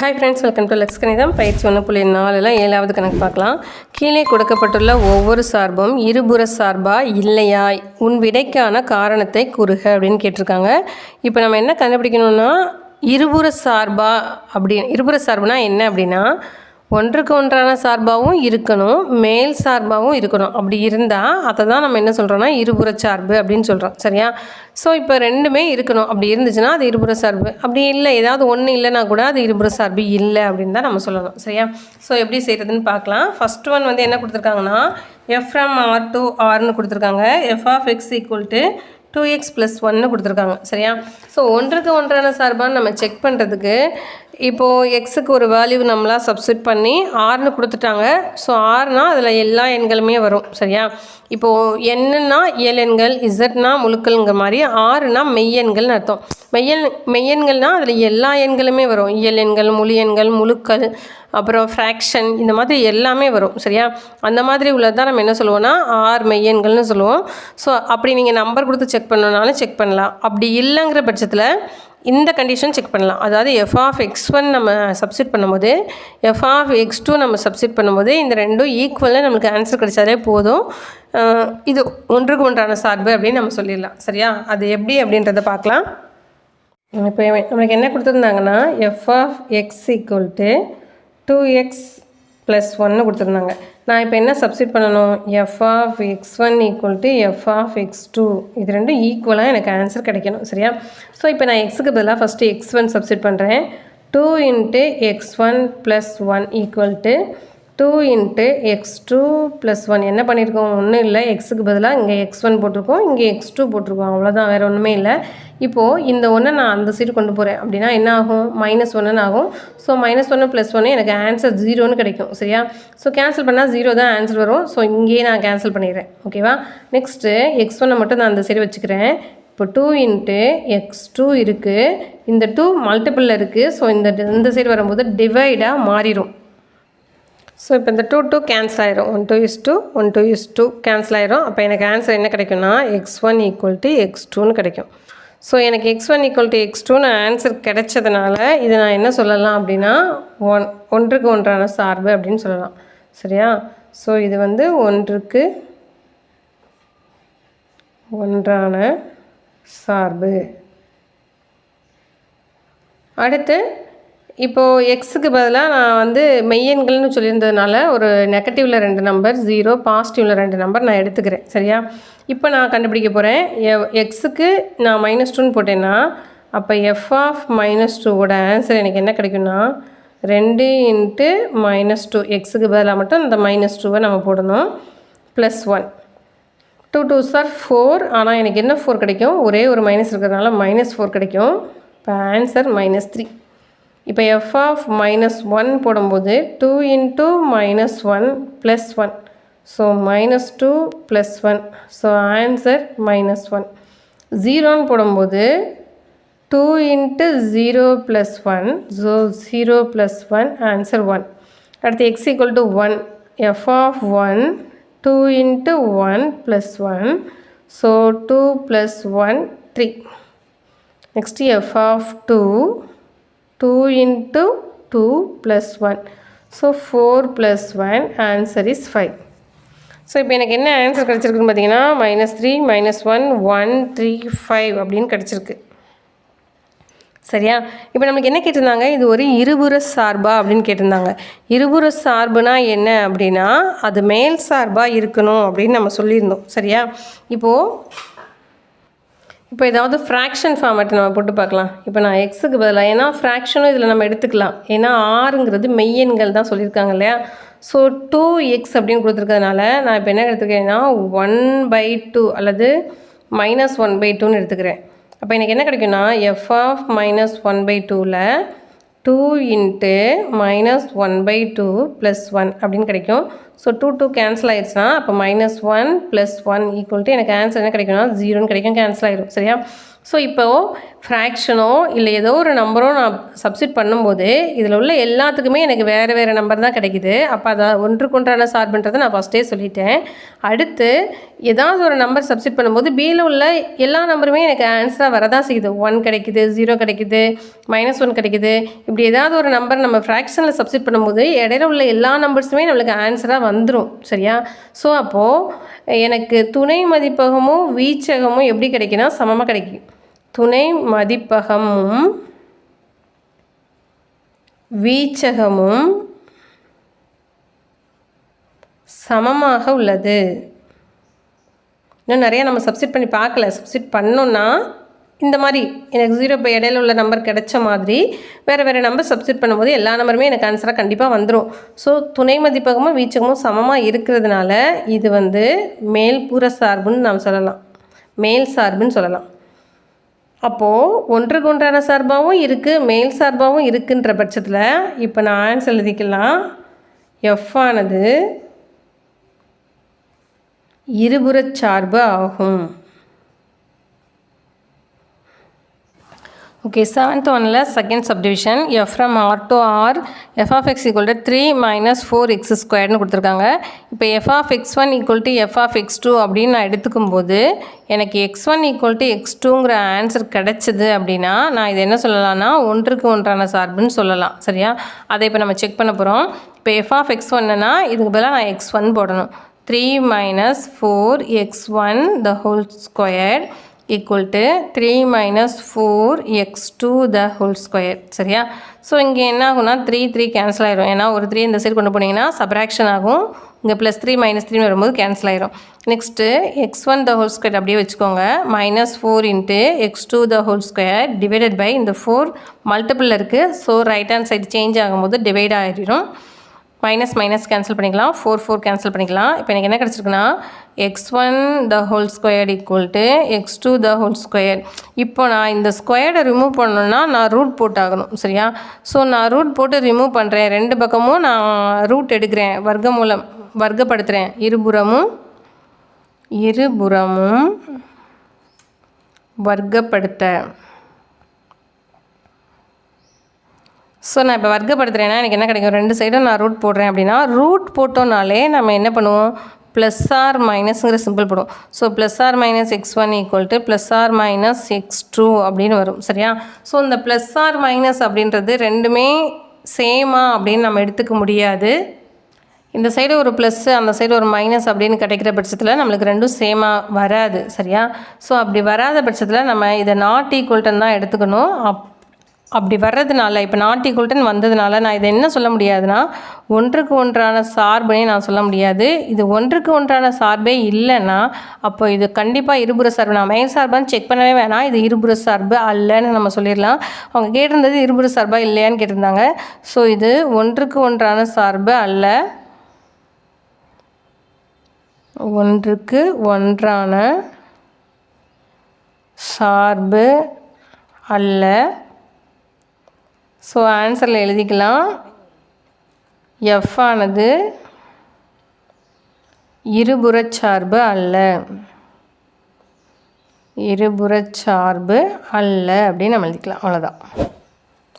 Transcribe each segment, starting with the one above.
Hi friends, welcome to Lex கணிதம். பயிற்சி 1.4 7வது கணக்கு பார்க்கலாம். கீழே கொடுக்கப்பட்டுள்ள ஒவ்வொரு சார்பும் இருபுற சார்பா இல்லையா, உன் விடைக்கான காரணத்தை கூறுக அப்படின்னு கேட்டிருக்காங்க. இப்போ நம்ம என்ன கண்டுபிடிக்கணும்னா, இருபுற சார்புனா என்ன அப்படின்னா, ஒன்றுக்கு ஒன்றான சார்பாகவும் இருக்கணும், மேல் சார்பாகவும் இருக்கணும். அப்படி இருந்தால் அதை தான் நம்ம என்ன சொல்கிறோன்னா இருபுற சார்பு அப்படின்னு சொல்கிறோம். சரியா? ஸோ இப்போ ரெண்டுமே இருக்கணும். அப்படி இருந்துச்சுன்னா அது இருபுற சார்பு. அப்படி இல்லை, ஏதாவது ஒன்று இல்லைனா கூட அது இருபுற சார்பு இல்லை அப்படின்னு தான் நம்ம சொல்லணும். சரியா? ஸோ எப்படி செய்கிறதுன்னு பார்க்கலாம். ஃபஸ்ட் ஒன் வந்து என்ன கொடுத்துருக்காங்கன்னா, எஃப் ஃப்ரம் ஆர் டு ஆர்னு கொடுத்துருக்காங்க. F of X equal to 2x + 1 கொடுத்துருக்காங்க. சரியா? ஸோ ஒன்றுக்கு ஒன்றான சார்பான்னு நம்ம செக் பண்ணுறதுக்கு இப்போது எக்ஸுக்கு ஒரு வேல்யூ நம்மளாக சப்ஸ்டிட் பண்ணி ஆர்னு கொடுத்துட்டாங்க. ஸோ ஆர்னா அதில் எல்லா எண்களுமே வரும். சரியா? இப்போது என்னன்னா இயல் எண்கள், இசட்னா முழுக்கள்ங்கிற மாதிரி, ஆறுனா மெய்யெண்கள்னு அர்த்தம். மெய்யெண்கள்னால் அதில் எல்லா எண்களுமே வரும். இயல் எண்கள், முழு எண்கள், முழுக்கள், அப்புறம் ஃப்ராக்ஷன், இந்த மாதிரி எல்லாமே வரும். சரியா? அந்த மாதிரி உள்ளதான் நம்ம என்ன சொல்லுவோம்னா ஆர் மெய்யெண்கள்னு சொல்லுவோம். ஸோ அப்படி நீங்கள் நம்பர் கொடுத்து செக் பண்ணணுனாலும் செக் பண்ணலாம். அப்படி இல்லைங்கிற பட்சத்தில் இந்த கண்டிஷன் செக் பண்ணலாம். அதாவது எஃப் ஆஃப் x1 நம்ம சப்ஸ்டிட் பண்ணும்போது, எஃப் ஆஃப் x2 நம்ம சப்ஸ்டிட் பண்ணும்போது இந்த ரெண்டும் ஈக்குவலாக நமக்கு ஆன்சர் கிடைச்சாலே போதும். இது ஒன்றுக்கு ஒன்றான சார்பு அப்படின்னு நம்ம சொல்லிடலாம். சரியா? அது எப்படி அப்படின்றத பார்க்கலாம். இப்போ நம்மளுக்கு என்ன கொடுத்துருந்தாங்கன்னா, F of X equal to 2x + 1 கொடுத்துருந்தாங்க. நான் இப்போ என்ன சப்ஸ்டிட் பண்ணணும், F of x1 equal to F of x2, இது ரெண்டும் ஈக்குவலாக எனக்கு ஆன்சர் கிடைக்கணும். சரியா? ஸோ இப்போ நான் எக்ஸுக்கு பதிலாக ஃபஸ்ட்டு x1 சப்ஸ்டிட் பண்ணுறேன். 2 × x1 + 1 ஈக்குவல் டு 2 × x2 + 1. என்ன பண்ணியிருக்கோம், ஒன்றும் இல்லை, எக்ஸுக்கு பதிலாக இங்கே x1 போட்டிருக்கோம், இங்கே x2 போட்டிருக்கோம், அவ்வளோதான், வேறு ஒன்றுமே இல்லை. இப்போது இந்த ஒன்றை நான் அந்த சைடு கொண்டு போகிறேன் அப்படின்னா என்ன ஆகும், -1 ஆகும். ஸோ -1 + 1 எனக்கு ஆன்சர் 0ன்னு கிடைக்கும். சரியா? ஸோ கேன்சல் பண்ணால் 0 தான் ஆன்சர் வரும். ஸோ இங்கேயே நான் கேன்சல் பண்ணிடுறேன். ஓகேவா? நெக்ஸ்ட்டு x1 மட்டும் நான் அந்த சைடு வச்சுக்கிறேன். இப்போ 2 × x2 இருக்குது, இந்த 2 மல்டிபிளில் இருக்குது. ஸோ இந்த சைடு வரும்போது டிவைடாக மாறிடும். ஸோ இப்போ இந்த 2 கேன்சல் ஆயிரும். 1:2 1:2 கேன்சல் ஆயிரும். அப்போ எனக்கு ஆன்சர் என்ன கிடைக்கும்னா x1 = x2ன்னு கிடைக்கும். ஸோ எனக்கு x1 = x2ன்னு ஆன்சர் கிடைச்சதுனால இது நான் என்ன சொல்லலாம் அப்படின்னா ஒன்றுக்கு ஒன்றான சார்பு அப்படின்னு சொல்லலாம். சரியா? ஸோ இது வந்து ஒன்றுக்கு ஒன்றான சார்பு. அடுத்து இப்போது எக்ஸுக்கு பதிலாக நான் வந்து மெய்யெண்கள்னு சொல்லியிருந்ததுனால ஒரு நெகட்டிவில் 2 நம்பர், 0 பாசிட்டிவில் 2 நம்பர் நான் எடுத்துக்கிறேன். சரியா? இப்போ நான் கண்டுபிடிக்க போகிறேன். எக்ஸுக்கு நான் -2ன்னு போட்டேன்னா அப்போ எஃப் ஆஃப் -2வோட ஆன்சர் எனக்கு என்ன கிடைக்கும்னா 2 × -2. எக்ஸுக்கு பதிலாக மட்டும் இந்த -2வை நம்ம போடணும், +1. 2 2s are 4. ஆனால் எனக்கு என்ன 4 கிடைக்கும், ஒரே ஒரு மைனஸ் இருக்கிறதுனால -4 கிடைக்கும். இப்போ ஆன்சர் -3. இப்போ எஃப் ஆஃப் -1 போடும்போது 2 × -1 + 1. ஸோ -2 + 1. So answer -1. 0ன்னு போடும்போது 2 × 0 + 1. So 0 + 1 answer 1. அடுத்து x = 1. F of 1 2 × 1 + 1. So 2 + 1 3. Next f of 2 × 2 + 1. So 4 + 1 answer is 5. So இப்போ எனக்கு என்ன ஆன்சர் கிடச்சிருக்குன்னு பார்த்தீங்கன்னா -3 -1 1 3 5 அப்படின்னு கிடச்சிருக்கு. சரியா? இப்போ நம்மளுக்கு என்ன கேட்டிருந்தாங்க, இது ஒரு இருபுற சார்பா அப்படின்னு கேட்டிருந்தாங்க. இருபுற சார்புனா என்ன அப்படின்னா அது மேல் சார்பாக இருக்கணும் அப்படின்னு நம்ம சொல்லியிருந்தோம். சரியா? இப்போ ஏதாவது ஃப்ராக்ஷன் ஃபார்மேட் நம்ம போட்டு பார்க்கலாம். இப்போ நான் எக்ஸுக்கு பதிலாக, ஏன்னா ஃப்ராக்ஷனும் இதில் நம்ம எடுத்துக்கலாம், ஏன்னா ஆறுங்கிறது மெய்யெண்கள் தான் சொல்லியிருக்காங்க இல்லையா. ஸோ 2x அப்படின்னு கொடுத்துருக்கிறதுனால நான் இப்போ என்ன எடுத்துக்கிறேன்னா 1/2 அல்லது -1/2ன்னு எடுத்துக்கிறேன். அப்போ எனக்கு என்ன கிடைக்கும்னா எஃப் ஆஃப் -1/2ல் 2 × -1/2 + 1 அப்படின்னு கிடைக்கும். ஸோ 2 கேன்சல் ஆகிடுச்சுன்னா அப்போ -1 + 1 ஈக்குவல் டு எனக்கு ஆன்சர் என்ன கிடைக்கும்னா 0ன்னு கிடைக்கும், கேன்சல் ஆகிடும். சரியா? ஸோ இப்போது ஃப்ராக்ஷனோ இல்லை ஏதோ ஒரு நம்பரோ நான் சப்ஸ்டிட் பண்ணும்போது இதில் உள்ள எல்லாத்துக்குமே எனக்கு வேறு வேறு நம்பர் தான் கிடைக்குது. அப்போ அதை ஒன்றுக்கொன்றான சார்புன்றதை நான் ஃபஸ்ட்டே சொல்லிட்டேன். அடுத்து ஏதாவது ஒரு நம்பர் சப்ஸ்டிட் பண்ணும்போது பியில் உள்ள எல்லா நம்பருமே எனக்கு ஆன்சராக வரதான் செய்யுது. 1 கிடைக்குது, 0 கிடைக்குது, -1 கிடைக்குது. இப்படி ஏதாவது ஒரு நம்பர் நம்ம ஃப்ராக்ஷனில் சப்ஸ்டிட் பண்ணும்போது இடையில உள்ள எல்லா நம்பர்ஸுமே நம்மளுக்கு ஆன்சராக வந்துடும். சரியா? ஸோ அப்போது எனக்கு துணை மதிப்பகமும் வீச்சகமும் எப்படி கிடைக்குன்னா சமமாக கிடைக்கும். துணை மதிப்பகமும் வீச்சகமும் சமமாக உள்ளது. இன்னும் நிறையா நம்ம சப்ஸ்டிட் பண்ணி பார்க்கல. சப்ஸ்டிட் பண்ணோன்னா இந்த மாதிரி எனக்கு 0 இப்போ இடையில உள்ள நம்பர் கிடைச்ச மாதிரி வேறு வேறு நம்பர் சப்ஸ்டிட் பண்ணும்போது எல்லா நம்பருமே எனக்கு ஆன்சராக கண்டிப்பாக வந்துடும். ஸோ துணை மதிப்பகமும் வீச்சகமும் சமமாக இருக்கிறதுனால இது மேல்புற சார்புன்னு நாம் சொல்லலாம், மேல் சார்புன்னு சொல்லலாம். அப்போது ஒன்றுக்கொன்றான சார்பாகவும் இருக்குது, மேல் சார்பாகவும் இருக்குன்ற பட்சத்தில் இப்போ நான் ஆன்சர் எழுதிக்கலாம். எஃப் ஆனது இருபுறச் சார்பு ஆகும். ஓகே, 7th ஒன்ல second subdivision f from R to R f of X equal to 3 - 4x² கொடுத்துருக்காங்க. இப்போ f of x1 equal to F of x2 அப்படின்னு நான் எடுத்துக்கும் போது எனக்கு x1 ஈக்குவல் டு x2ங்கிற ஆன்சர் கிடச்சிது அப்படின்னா நான் இது என்ன சொல்லலாம்னா ஒன்றுக்கு ஒன்றான சார்புன்னு சொல்லலாம். சரியா? அதை இப்போ நம்ம செக் பண்ண போகிறோம். இப்போ எஃப் ஆஃப் x1னா இதுக்கு பதிலாக நான் x1 போடணும். 3 - 4x1 the whole squared equal to 3 - 4x2 the whole square. சரியா? ஸோ இங்கே என்ன ஆகும்னா 3 கேன்சல் ஆயிரும். ஏன்னா ஒரு 3 இந்த சைடு கொண்டு போனீங்கன்னா சப்ராக்ஷன் ஆகும். இங்கே +3 -3 வரும்போது கேன்சல் ஆயிரும். Next x1 the whole square அப்படியே வச்சுக்கோங்க. -4 × x2 the whole square divided by இந்த 4 மல்டிபிள் இருக்குது. So right hand side change ஆகும்போது டிவைட் ஆகிடும். மைனஸ் கேன்சல் பண்ணிக்கலாம், 4 கேன்சல் பண்ணிக்கலாம். இப்போ எனக்கு என்ன கிடச்சிருக்குன்னா x1 the whole square equal to x2 the whole square. இப்போ நான் இந்த ஸ்கொயர்டை ரிமூவ் பண்ணணுன்னா நான் ரூட் போட்டாகணும். சரியா? ஸோ நான் ரூட் போட்டு ரிமூவ் பண்ணுறேன். ரெண்டு பக்கமும் நான் ரூட் எடுக்கிறேன், வர்க்கமூலம் வர்க்கப்படுத்துகிறேன். இருபுறமும் வர்க்கப்படுத்த. ஸோ நான் இப்போ வர்க்கப்படுத்துகிறேன்னா எனக்கு என்ன கிடைக்கும்? ரெண்டு சைடும் நான் ரூட் போடுறேன் அப்படின்னா ரூட் போட்டோனாலே நம்ம என்ன பண்ணுவோம்? +r- சிம்பிள் போடும். So +r- x1 equal to +r- x2 அப்படின்னு வரும். சரியா? ஸோ இந்த +r- அப்படின்றது ரெண்டுமே சேமா அப்படின்னு நம்ம எடுத்துக்க முடியாது. இந்த சைடு ஒரு ப்ளஸ்ஸு அந்த சைடு ஒரு மைனஸ் அப்படின்னு கிடைக்கிற பட்சத்தில் நம்மளுக்கு ரெண்டும் சேமாக வராது. சரியா? ஸோ அப்படி வராத பட்சத்தில் நம்ம இதை நாட் ஈக்குவல்டன் தான் எடுத்துக்கணும். அப்படி வர்றதுனால இப்போ நாட் ஈக்குவல்டன் வந்ததுனால நான் இதை என்ன சொல்ல முடியாதுன்னா ஒன்றுக்கு ஒன்றான சார்புனே நான் சொல்ல முடியாது. இது ஒன்றுக்கு ஒன்றான சார்பே இல்லைன்னா அப்போ இது கண்டிப்பாக இருபுற சார்பு. நான் மேல் சார்பான்னு செக் பண்ணவே வேணாம், இது இருபுற சார்பு அல்லன்னு நம்ம சொல்லிடலாம். அவங்க கேட்டிருந்தது இருபுற சார்பா இல்லையான்னு கேட்டிருந்தாங்க. ஸோ இது ஒன்றுக்கு ஒன்றான சார்பு அல்ல, ஒன்றுக்கு ஒன்றான சார்பு அல்ல. ஸோ ஆன்சரில் எழுதிக்கலாம். எஃப் ஆனது இருபுறச்சார்பு அல்ல, இருபுறச்சார்பு அல்ல அப்படின்னு நம்ம எழுதிக்கலாம். அவ்வளோதான்.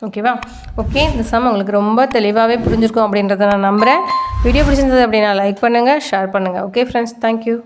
ஓகேவா? ஓகே, இந்த சம் உங்களுக்கு ரொம்ப தெளிவாகவே புரிஞ்சிருக்கும் அப்படின்றத நான் நம்புகிறேன். வீடியோ பிடிச்சிருந்தது அப்படின்னா லைக் பண்ணுங்கள், ஷேர் பண்ணுங்கள். Okay friends, thank you.